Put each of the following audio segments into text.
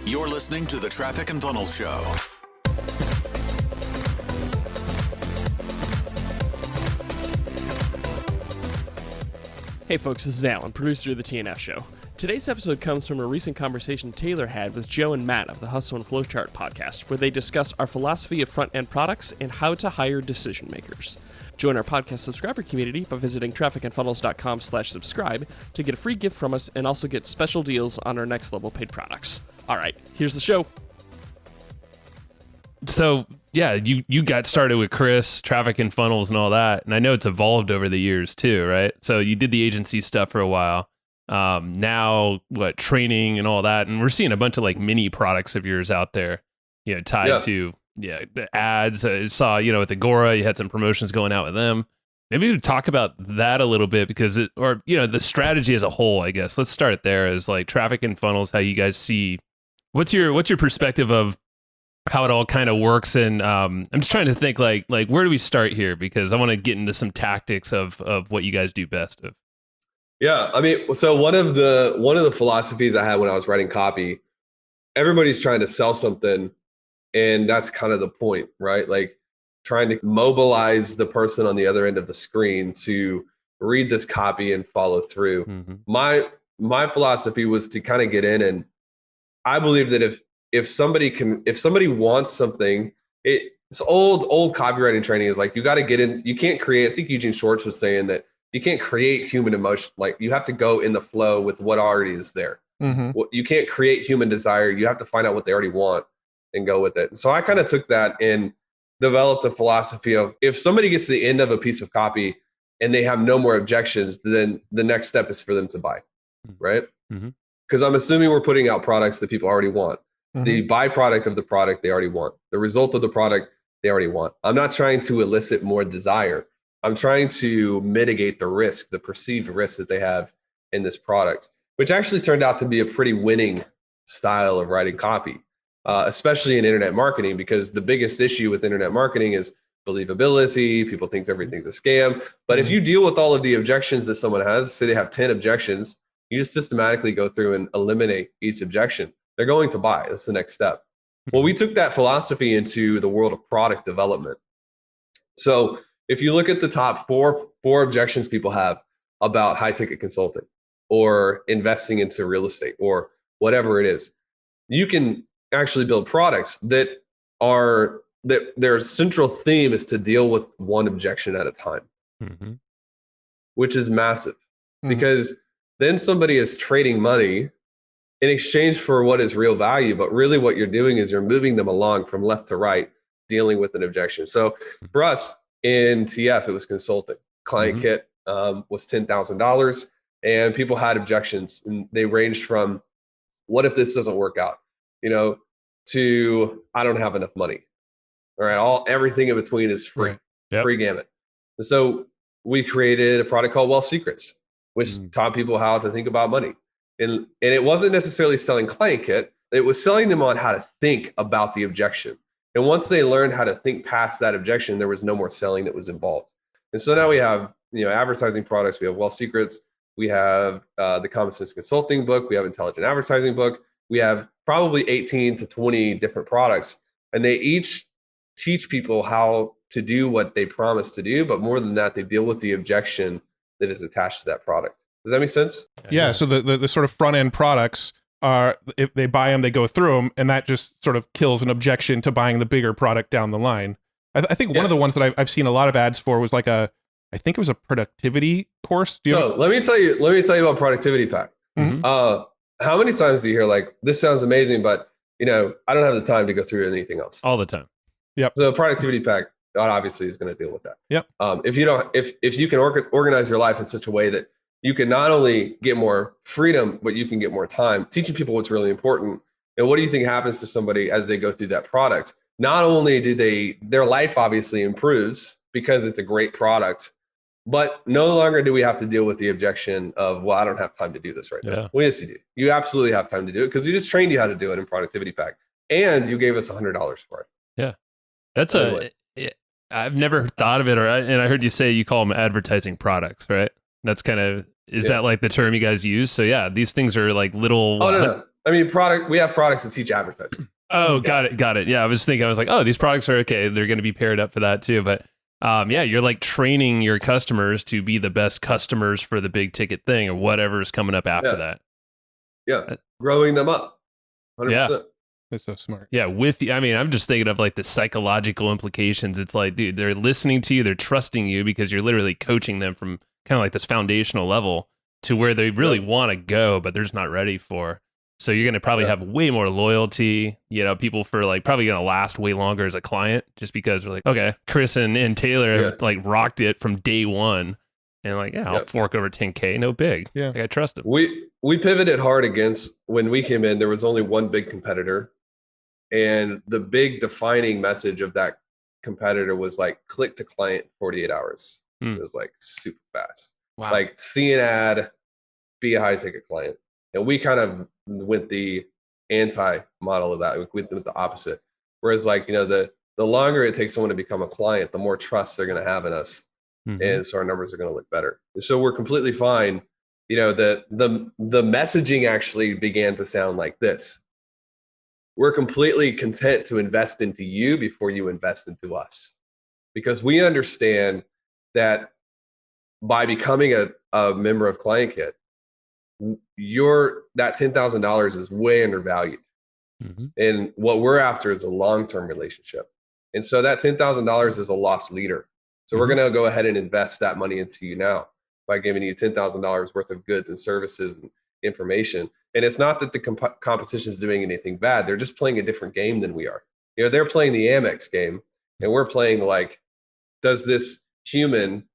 You're listening to the Traffic and Funnels Show. Hey folks, this is Alan, producer of the TNF Show. Today's episode comes from a recent conversation Taylor had with Joe and Matt of the Hustle and Flowchart Podcast, where they discuss our philosophy of front-end products and how to hire decision makers. Join our podcast subscriber community by visiting trafficandfunnels.com/subscribe to get a free gift from us and also get special deals on our next level paid products. All right, here's the show. So, yeah, you got started with Chris, Traffic and Funnels and all that. And I know it's evolved over the years too, right? So you did the agency stuff for a while. Now, training and all that. And we're seeing a bunch of like mini products of yours out there, tied to the ads. I saw, with Agora, you had some promotions going out with them. Maybe we could talk about that a little bit because the strategy as a whole, I guess. Let's start there as like Traffic and Funnels, how you guys see, what's your perspective of how it all kind of works? And I'm just trying to think like where do we start here? Because I want to get into some tactics of what you guys do best of. Yeah, I mean, so one of the philosophies I had when I was writing copy, everybody's trying to sell something, and that's kind of the point, right? Like trying to mobilize the person on the other end of the screen to read this copy and follow through. Mm-hmm. My philosophy was to kind of get in, and I believe that if somebody wants something, it's old copywriting training is like, you got to get in, you can't create. I think Eugene Schwartz was saying that you can't create human emotion. Like you have to go in the flow with what already is there. Mm-hmm. You can't create human desire. You have to find out what they already want and go with it. And so I kind of took that and developed a philosophy of, if somebody gets to the end of a piece of copy and they have no more objections, then the next step is for them to buy, right? Because I'm assuming we're putting out products that people already want. Mm-hmm. The byproduct of the product they already want. The result of the product they already want. I'm not trying to elicit more desire. I'm trying to mitigate the risk, the perceived risk that they have in this product, which actually turned out to be a pretty winning style of writing copy, especially in internet marketing, because the biggest issue with internet marketing is believability. People think everything's a scam. But if you deal with all of the objections that someone has, say they have 10 objections, you just systematically go through and eliminate each objection. They're going to buy. That's the next step. Well, we took that philosophy into the world of product development. So if you look at the top four objections people have about high ticket consulting or investing into real estate or whatever it is, you can actually build products that their central theme is to deal with one objection at a time, which is massive because then somebody is trading money in exchange for what is real value. But really what you're doing is you're moving them along from left to right, dealing with an objection. So for us in TF, it was consulting. Client kit was $10,000 and people had objections, and they ranged from, what if this doesn't work out? To I don't have enough money. All right. Everything in between is free, free gamut. And so we created a product called Wealth Secrets, which taught people how to think about money. And it wasn't necessarily selling client kit. It was selling them on how to think about the objection. And once they learned how to think past that objection, there was no more selling that was involved. And so now we have, advertising products. We have Wealth Secrets. We have the Common Sense Consulting book. We have Intelligent Advertising book. We have probably 18 to 20 different products. And they each teach people how to do what they promise to do. But more than that, they deal with the objection that is attached to that product. Does that make sense? Yeah. So the sort of front end products are, if they buy them, they go through them, and that just sort of kills an objection to buying the bigger product down the line. I think one of the ones that I've seen a lot of ads for was like I think it was a productivity course. Let me tell you about Productivity Pack. How many times do you hear like, this sounds amazing, but I don't have the time to go through anything else? All the time. Yep. So Productivity Pack obviously is going to deal with that. Yep. If you can organize your life in such a way that you can not only get more freedom, but you can get more time, teaching people what's really important. And what do you think happens to somebody as they go through that product? Not only do their life obviously improves because it's a great product, but no longer do we have to deal with the objection of, well, I don't have time to do this right now. Well, yes, you do. You absolutely have time to do it because we just trained you how to do it in Productivity Pack, and you gave us $100 for it. Yeah. That's I've never thought of it, and I heard you say you call them advertising products, right? That's kind of, is that like the term you guys use? So yeah, these things are like little. Oh, no. I mean, we have products that teach advertising. Oh, got it. Yeah, I was like, oh, these products are okay. They're going to be paired up for that too. But yeah, you're like training your customers to be the best customers for the big ticket thing or whatever's coming up after that. Yeah, growing them up. 100%. Yeah. That's so smart. Yeah, I'm just thinking of like the psychological implications. It's like, dude, they're listening to you, they're trusting you because you're literally coaching them from kind of like this foundational level to where they really want to go, but they're just not ready for. So you're going to probably have way more loyalty, people for like probably going to last way longer as a client just because we're like, okay, Chris and Taylor have like rocked it from day one. And like, I'll fork over 10K, no big. Yeah. Like, I trust them. We pivoted hard against, when we came in, there was only one big competitor. And the big defining message of that competitor was like click to client 48 hours. It was like super fast. Wow. Like see an ad, be a high ticket client. And we kind of went the anti model of that. We went with the opposite. Whereas like, the longer it takes someone to become a client, the more trust they're going to have in us. Mm-hmm. And so our numbers are going to look better. So we're completely fine. The messaging actually began to sound like this. We're completely content to invest into you before you invest into us. Because we understand that by becoming a member of ClientKit, that $10,000 is way undervalued. Mm-hmm. And what we're after is a long-term relationship. And so that $10,000 is a lost leader. So we're going to go ahead and invest that money into you now by giving you $10,000 worth of goods and services and information. And it's not that the competition is doing anything bad. They're just playing a different game than we are. They're playing the Amex game and we're playing like, does this human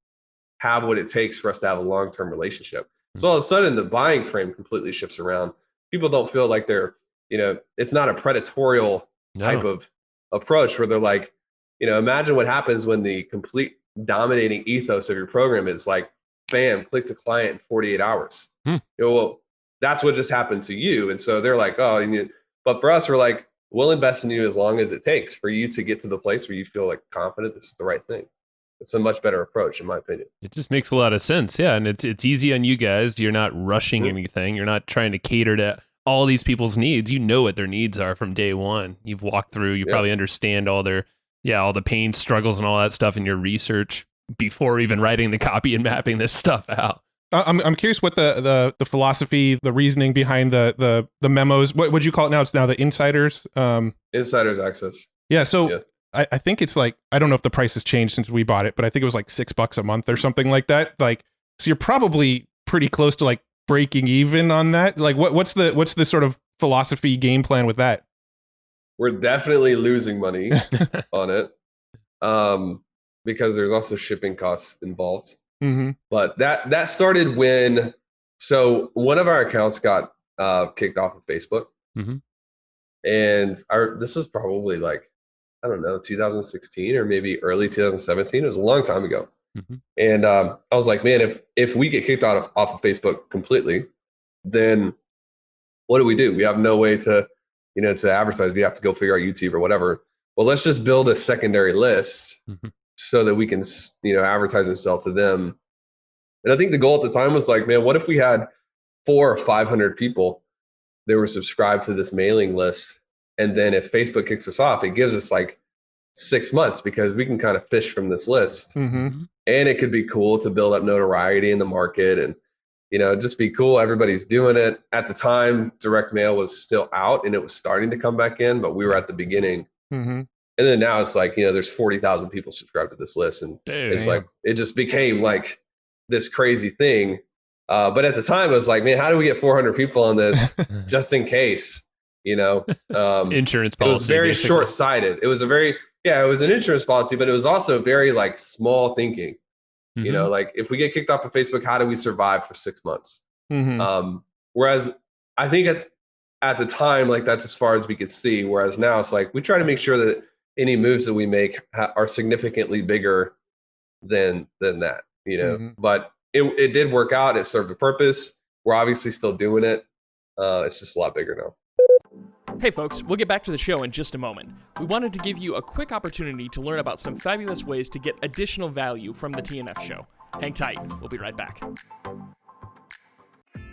have what it takes for us to have a long-term relationship? So all of a sudden the buying frame completely shifts around. People don't feel like they're, it's not a predatorial type of approach where they're like, imagine what happens when the complete dominating ethos of your program is like, bam, click to client in 48 hours. Well, that's what just happened to you. And so they're like, oh, but for us, we're like, we'll invest in you as long as it takes for you to get to the place where you feel like confident this is the right thing. It's a much better approach, in my opinion. It just makes a lot of sense. Yeah. And it's easy on you guys. You're not rushing anything. You're not trying to cater to all these people's needs. You know what their needs are from day one. You've walked through, you probably understand all all the pain, struggles, and all that stuff in your research before even writing the copy and mapping this stuff out. I'm curious what the philosophy, the reasoning behind the memos. What would you call it now? It's now the insiders. Insiders access. Yeah. So I think it's like, I don't know if the price has changed since we bought it, but I think it was like $6 a month or something like that. Like, so you're probably pretty close to like breaking even on that. Like, what's the sort of philosophy game plan with that? We're definitely losing money on it, because there's also shipping costs involved. Mm-hmm. But that started when, so one of our accounts got kicked off of Facebook, and this was probably like, I don't know, 2016 or maybe early 2017. It was a long time ago. And I was like, man, if we get kicked off of Facebook completely, then what do? We have no way to advertise. We have to go figure out YouTube or whatever. Well, let's just build a secondary list so that we can, advertise and sell to them. And I think the goal at the time was like, man, what if we had 400 or 500 people that were subscribed to this mailing list? And then if Facebook kicks us off, it gives us like 6 months because we can kind of fish from this list. And it could be cool to build up notoriety in the market and, just be cool. Everybody's doing it. At the time, direct mail was still out and it was starting to come back in, but we were at the beginning. And then now it's like, there's 40,000 people subscribed to this list. And it's like, it just became like this crazy thing. But at the time it was like, man, how do we get 400 people on this just in case? Insurance policy. It was very short-sighted. It was it was an insurance policy, but it was also very like small thinking. Like if we get kicked off of Facebook, how do we survive for 6 months? Whereas I think at the time, like that's as far as we could see. Whereas now it's like we try to make sure that any moves that we make are significantly bigger than that. But it did work out. It served a purpose. We're obviously still doing it. It's just a lot bigger now. Hey folks, we'll get back to the show in just a moment. We wanted to give you a quick opportunity to learn about some fabulous ways to get additional value from the TNF show. Hang tight, we'll be right back.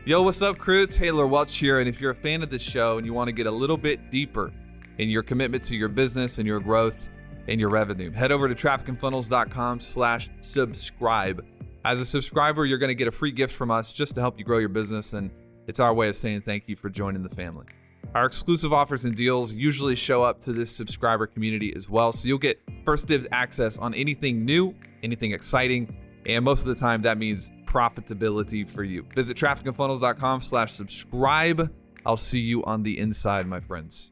Yo, what's up, crew? Taylor Welch here, and if you're a fan of this show and you want to get a little bit deeper in your commitment to your business and your growth and your revenue, head over to trafficandfunnels.com/subscribe. As a subscriber, you're going to get a free gift from us just to help you grow your business, and it's our way of saying thank you for joining the family. Our exclusive offers and deals usually show up to this subscriber community as well, so you'll get first dibs access on anything new, anything exciting, and most of the time that means profitability for you. Visit trafficandfunnels.com/subscribe. I'll see you on the inside, my friends.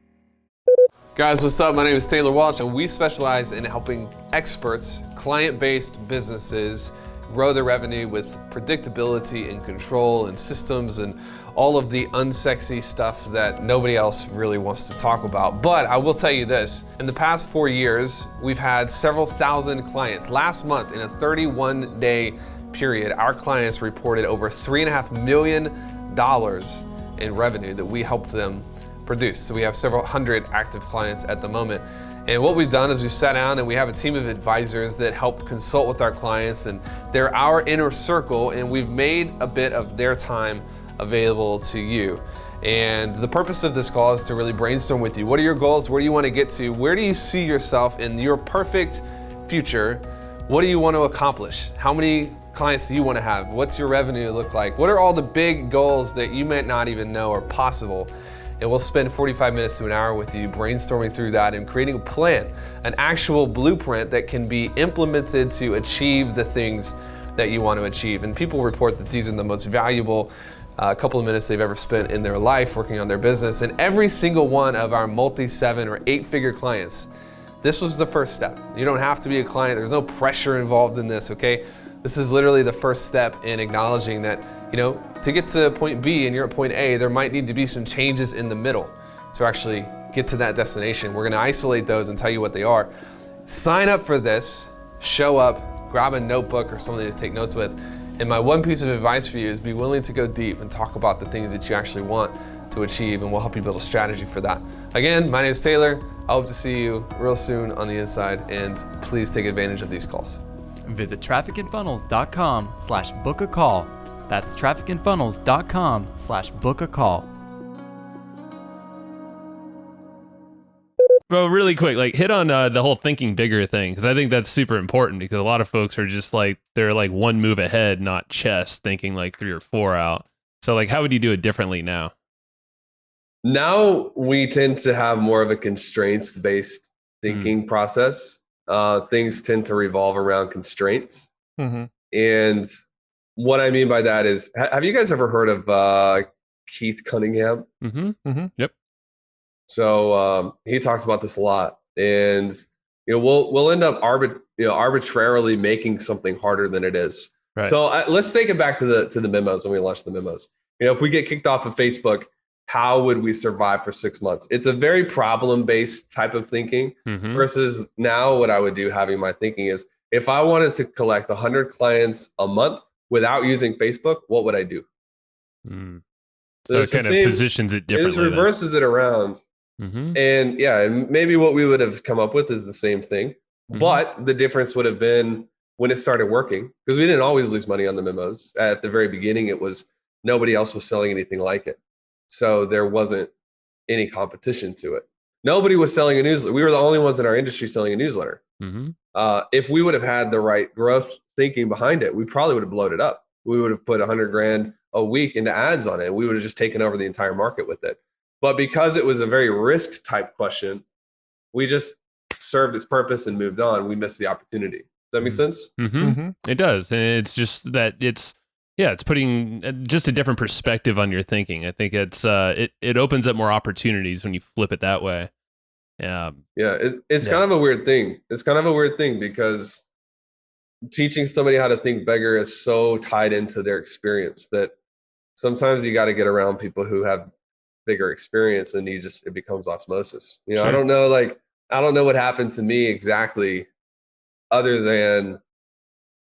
Guys, what's up? My name is Taylor Welch, and we specialize in helping experts, client-based businesses grow their revenue with predictability and control and systems and all of the unsexy stuff that nobody else really wants to talk about. But I will tell you this, in the past 4 years, we've had several thousand clients. Last month, in a 31-day period, our clients reported over $3.5 million in revenue that we helped them produce. So we have several hundred active clients at the moment. And what we've done is we've sat down and we have a team of advisors that help consult with our clients, and they're our inner circle, and we've made a bit of their time available to you. And the purpose of this call is to really brainstorm with you. What are your goals? Where do you want to get to? Where do you see yourself in your perfect future? What do you want to accomplish? How many clients do you want to have? What's your revenue look like? What are all the big goals that you might not even know are possible? And we'll spend 45 minutes to an hour with you brainstorming through that and creating a plan, an actual blueprint that can be implemented to achieve the things that you want to achieve. And people report that these are the most valuable couple of minutes they've ever spent in their life working on their business. And every single one of our multi-7 or 8-figure clients, this was the first step. You don't have to be a client. There's no pressure involved in this, okay? This is literally the first step in acknowledging that, to get to point B and you're at point A, there might need to be some changes in the middle to actually get to that destination. We're gonna isolate those and tell you what they are. Sign up for this, show up, grab a notebook or something to take notes with. And my one piece of advice for you is be willing to go deep and talk about the things that you actually want to achieve, and we'll help you build a strategy for that. Again, my name is Taylor. I hope to see you real soon on the inside, and please take advantage of these calls. Visit trafficandfunnels.com/book a call. That's trafficandfunnels.com/book a call. Bro, really quick, hit on the whole thinking bigger thing, because I think that's super important, because a lot of folks are just they're one move ahead, not chess, thinking 3 or 4 out. So how would you do it differently now? Now we tend to have more of a constraints-based thinking process. Things tend to revolve around constraints. Mm-hmm. And what I mean by that is, have you guys ever heard of Keith Cunningham? Mm-hmm. Mm-hmm. Yep. So he talks about this a lot, and we'll end up arbitrarily making something harder than it is. Right. So let's take it back to the memos when we launch the memos. If we get kicked off of Facebook, how would we survive for 6 months? It's a very problem-based type of thinking versus now what I would do having my thinking is, if I wanted to collect 100 clients a month without using Facebook, what would I do? So it kind of positions it differently. It just reverses it around. Mm-hmm. And maybe what we would have come up with is the same thing, but the difference would have been when it started working, because we didn't always lose money on the memos. At the very beginning, it was nobody else was selling anything like it. So there wasn't any competition to it. Nobody was selling a newsletter. We were the only ones in our industry selling a newsletter. Mm-hmm. If we would have had the right growth thinking behind it, we probably would have blown it up. We would have put $100,000 a week into ads on it. We would have just taken over the entire market with it. But because it was a very risk type question, we just served its purpose and moved on. We missed the opportunity. Does that make sense? Mm-hmm. Mm-hmm. It does. And it's just that it's putting just a different perspective on your thinking. I think it's it opens up more opportunities when you flip it that way. It's kind of a weird thing. It's kind of a weird thing because teaching somebody how to think bigger is so tied into their experience that sometimes you got to get around people who have bigger experience, and it becomes osmosis. Sure. I don't know what happened to me exactly, other than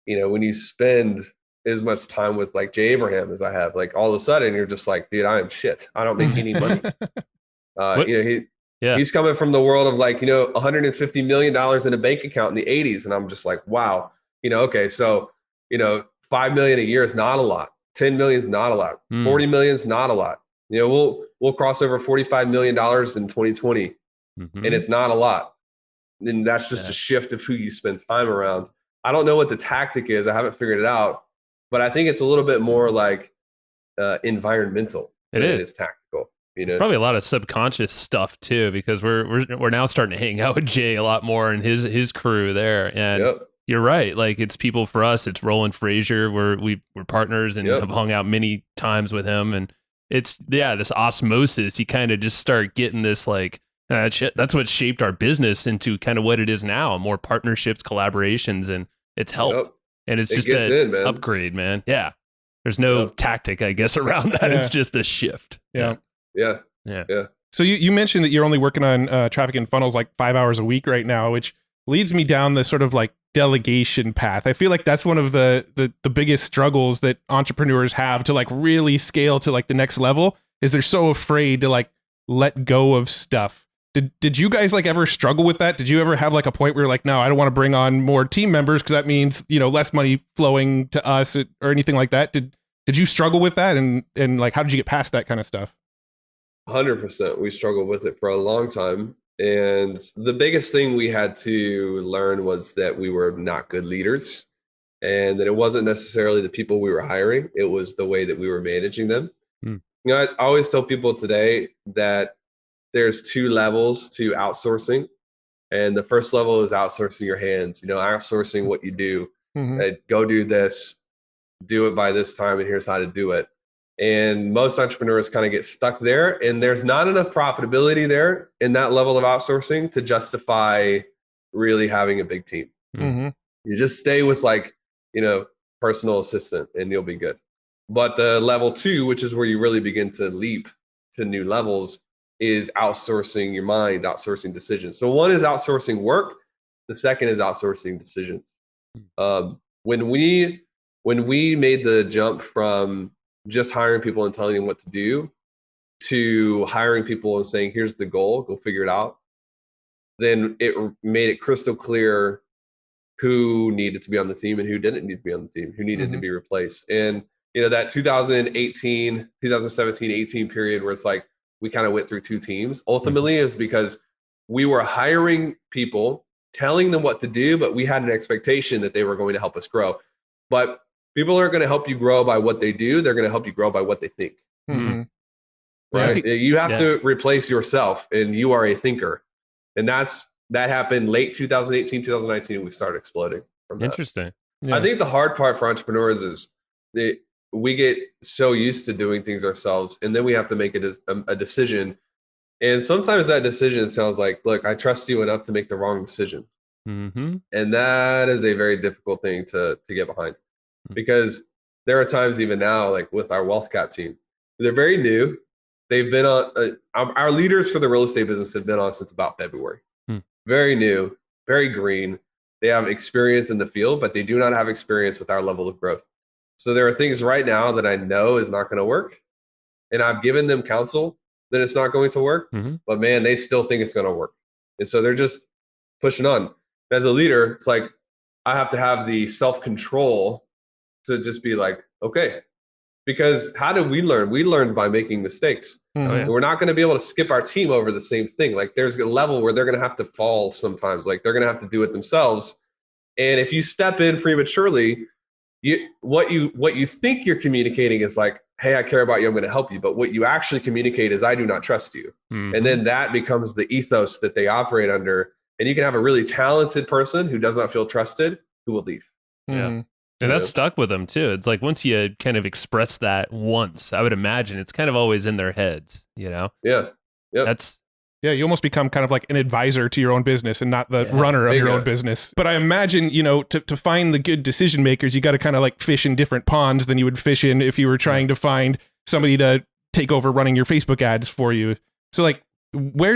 when you spend as much time with Jay Abraham as I have, all of a sudden you're just dude, I am shit. I don't make any money. He's coming from the world of $150 million in a bank account in the 80s. And I'm just wow, okay. So, $5 million a year is not a lot. 10 million is not a lot. 40 million is not a lot. You know, we'll cross over $45 million in 2020, and it's not a lot. And that's just a shift of who you spend time around. I don't know what the tactic is. I haven't figured it out, but I think it's a little bit more like environmental. It is tactical. You know, it's probably a lot of subconscious stuff too, because we're now starting to hang out with Jay a lot more and his crew there. And you're right. Like, it's people for us. It's Roland Frazier. We're partners and have hung out many times with him. And it's this osmosis. You kind of just start getting this like. That's what shaped our business into kind of what it is now. More partnerships, collaborations, and it's helped. And it's just an upgrade, man. Yeah. There's no tactic, I guess, around that. It's just a shift. Yeah. Yeah. So you mentioned that you're only working on traffic and funnels like 5 hours a week right now, which leads me down the sort of like delegation path. I feel like that's one of the biggest struggles that entrepreneurs have to like really scale to like the next level, is they're so afraid to like let go of stuff. Did you guys like ever struggle with that? Did you ever have like a point where you're like, no, I don't want to bring on more team members because that means, you know, less money flowing to us or anything like that? Did you struggle with that? And like, how did you get past that kind of stuff? 100%. We struggled with it for a long time. And the biggest thing we had to learn was that we were not good leaders, and that it wasn't necessarily the people we were hiring. It was the way that we were managing them. You know, I always tell people today that there's 2 levels to outsourcing. And the first level is outsourcing your hands, you know, outsourcing what you do. Go do this, do it by this time, and here's how to do it. And most entrepreneurs kind of get stuck there, and there's not enough profitability there in that level of outsourcing to justify really having a big team. You just stay with like, you know, personal assistant and you'll be good. But the level 2, which is where you really begin to leap to new levels, is outsourcing your mind, outsourcing decisions. So one is outsourcing work. The second is outsourcing decisions. When we made the jump from just hiring people and telling them what to do to hiring people and saying, here's the goal, go figure it out, then it made it crystal clear who needed to be on the team and who didn't need to be on the team, who needed to be replaced. And, you know, that 2017, 18 period where it's like, we kind of went through 2 teams ultimately is because we were hiring people, telling them what to do, but we had an expectation that they were going to help us grow. But people aren't going to help you grow by what they do. They're going to help you grow by what they think. Right? You have to replace yourself, and you are a thinker. And that happened late 2018, 2019. We started exploding from that. Interesting. I think the hard part for entrepreneurs is we get so used to doing things ourselves, and then we have to make a decision. And sometimes that decision sounds like, look, I trust you enough to make the wrong decision. And that is a very difficult thing to get behind, because there are times even now, like with our wealth cap team, they're very new. They've been on, our leaders for the real estate business have been on since about February. Very new, very green. They have experience in the field, but they do not have experience with our level of growth. So there are things right now that I know is not going to work. And I've given them counsel that it's not going to work, but man, they still think it's going to work. And so they're just pushing on. As a leader, it's like, I have to have the self-control to just be like, okay, because how do we learn? We learn by making mistakes. We're not going to be able to skip our team over the same thing. Like, there's a level where they're going to have to fall sometimes. Like, they're going to have to do it themselves. And if you step in prematurely, what you think you're communicating is like, hey, I care about you, I'm going to help you. But what you actually communicate is, I do not trust you. And then that becomes the ethos that they operate under. And you can have a really talented person who does not feel trusted, who will leave. And that's stuck with them too. It's like, once you kind of express that once, I would imagine it's kind of always in their heads, you know? You almost become kind of like an advisor to your own business and not the runner of your own business. But I imagine, you know, to find the good decision makers, you got to kind of like fish in different ponds than you would fish in if you were trying to find somebody to take over running your Facebook ads for you. So like, where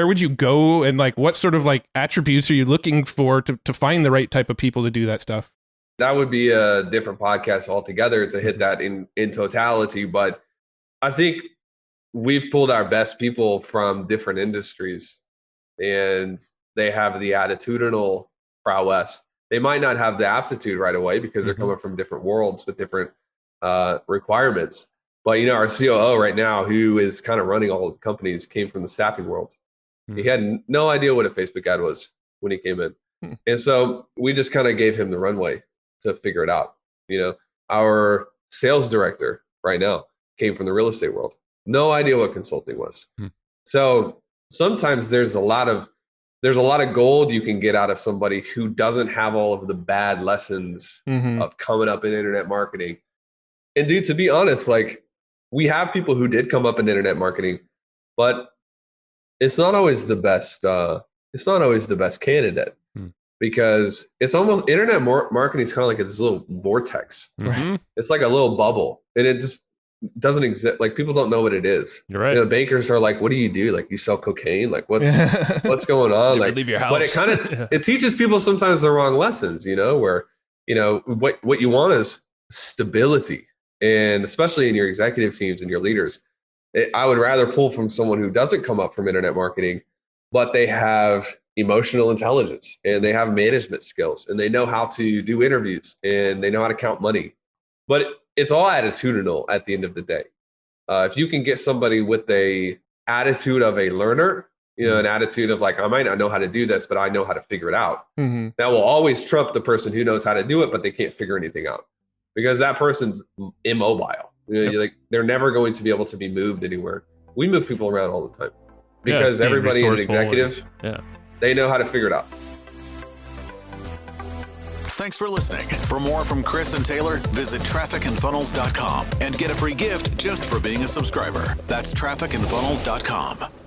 would you go, and like, what sort of like attributes are you looking for to find the right type of people to do that stuff? That would be a different podcast altogether to hit that in totality. But I think we've pulled our best people from different industries, and they have the attitudinal prowess. They might not have the aptitude right away because they're coming from different worlds with different requirements. But, our COO right now, who is kind of running all of the companies, came from the staffing world. He had no idea what a Facebook ad was when he came in. And so we just kind of gave him the runway to figure it out. Our sales director right now came from the real estate world. No idea what consulting was. So sometimes there's a lot of gold you can get out of somebody who doesn't have all of the bad lessons of coming up in internet marketing. And dude, to be honest, like, we have people who did come up in internet marketing, but it's not always the best. It's not always the best candidate because it's almost internet marketing is kind of like this little vortex. It's like a little bubble, and it just doesn't exist. Like, people don't know what it is. You're right. The bankers are like, "What do you do? Like, you sell cocaine? Like, what's going on? Like, leave your house." But it kind of it teaches people sometimes the wrong lessons. Where what you want is stability. And especially in your executive teams and your leaders, I would rather pull from someone who doesn't come up from internet marketing, but they have emotional intelligence and they have management skills and they know how to do interviews and they know how to count money. But it's all attitudinal at the end of the day. If you can get somebody with a attitude of a learner, an attitude of like, I might not know how to do this, but I know how to figure it out. That will always trump the person who knows how to do it, but they can't figure anything out. Because that person's immobile. They're never going to be able to be moved anywhere. We move people around all the time because everybody in an executive, they know how to figure it out. Thanks for listening. For more from Chris and Taylor, visit trafficandfunnels.com and get a free gift just for being a subscriber. That's trafficandfunnels.com.